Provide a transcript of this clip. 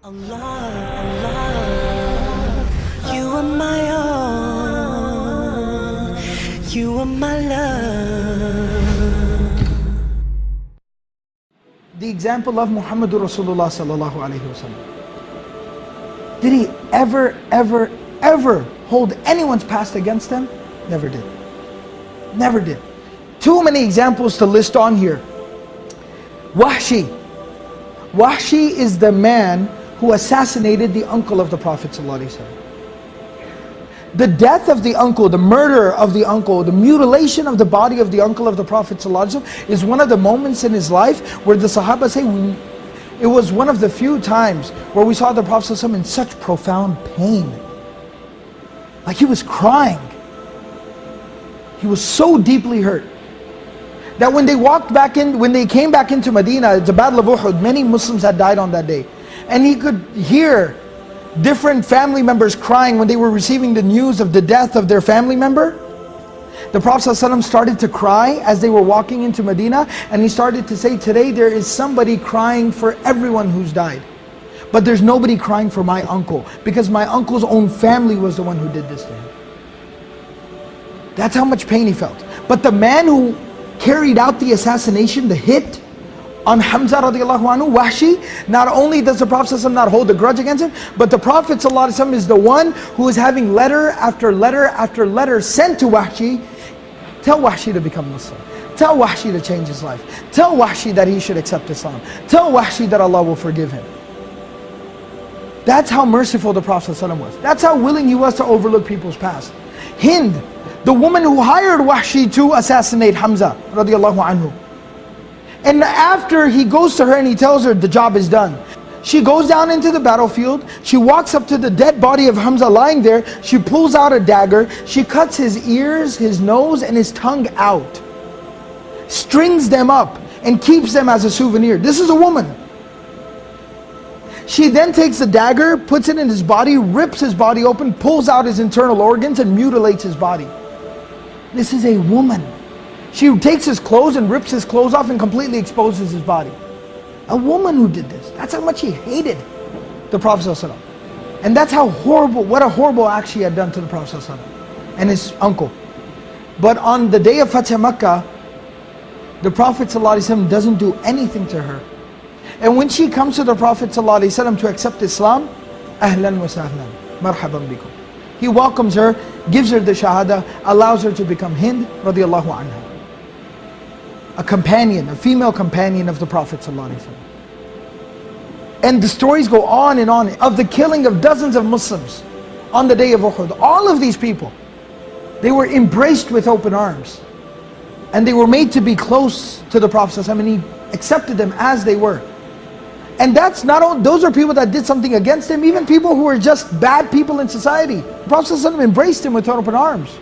Allah, Allah, you are my all, you are my love. The example of Muhammadur Rasulullah sallallahu alayhi wasallam. Did he ever hold anyone's past against them? Never did. Never did. Too many examples to list on here. Wahshi. Wahshi is the man who assassinated the uncle of the Prophet ﷺ. The death of the uncle, the murder of the uncle, the mutilation of the body of the uncle of the Prophet ﷺ is one of the moments in his life where the Sahaba say, it was one of the few times where we saw the Prophet ﷺ in such profound pain. Like he was crying. He was so deeply hurt that when they came back into Medina, the Battle of Uhud, many Muslims had died on that day. And he could hear different family members crying when they were receiving the news of the death of their family member. The Prophet ﷺ started to cry as they were walking into Medina, and he started to say, today there is somebody crying for everyone who's died. But there's nobody crying for my uncle, because my uncle's own family was the one who did this to him. That's how much pain he felt. But the man who carried out the assassination, the hit on Hamza radiallahu anhu, Wahshi, not only does the Prophet ﷺ not hold a grudge against him, but the Prophet ﷺ is the one who is having letter after letter after letter sent to Wahshi. Tell Wahshi to become Muslim. Tell Wahshi to change his life. Tell Wahshi that he should accept Islam. Tell Wahshi that Allah will forgive him. That's how merciful the Prophet ﷺ was. That's how willing he was to overlook people's past. Hind, the woman who hired Wahshi to assassinate Hamza radiallahu anhu. And after he goes to her and he tells her the job is done, she goes down into the battlefield, she walks up to the dead body of Hamza lying there, she pulls out a dagger, she cuts his ears, his nose and his tongue out, strings them up and keeps them as a souvenir. This is a woman. She then takes the dagger, puts it in his body, rips his body open, pulls out his internal organs and mutilates his body. This is a woman. She takes his clothes and rips his clothes off and completely exposes his body. A woman who did this. That's how much he hated the Prophet ﷺ. And that's how horrible, what a horrible act she had done to the Prophet ﷺ and his uncle. But on the day of Fatih Makkah, the Prophet ﷺ doesn't do anything to her. And when she comes to the Prophet ﷺ to accept Islam, ahlan wa sahlan, marhaban bikum. He welcomes her, gives her the shahada, allows her to become Hind radiallahu anha. A companion, a female companion of the Prophet ﷺ. And the stories go on and on of the killing of dozens of Muslims on the day of Uhud. All of these people, they were embraced with open arms. And they were made to be close to the Prophet ﷺ, and he accepted them as they were. And that's not all, those are people that did something against him, even people who were just bad people in society. The Prophet ﷺ embraced him with open arms.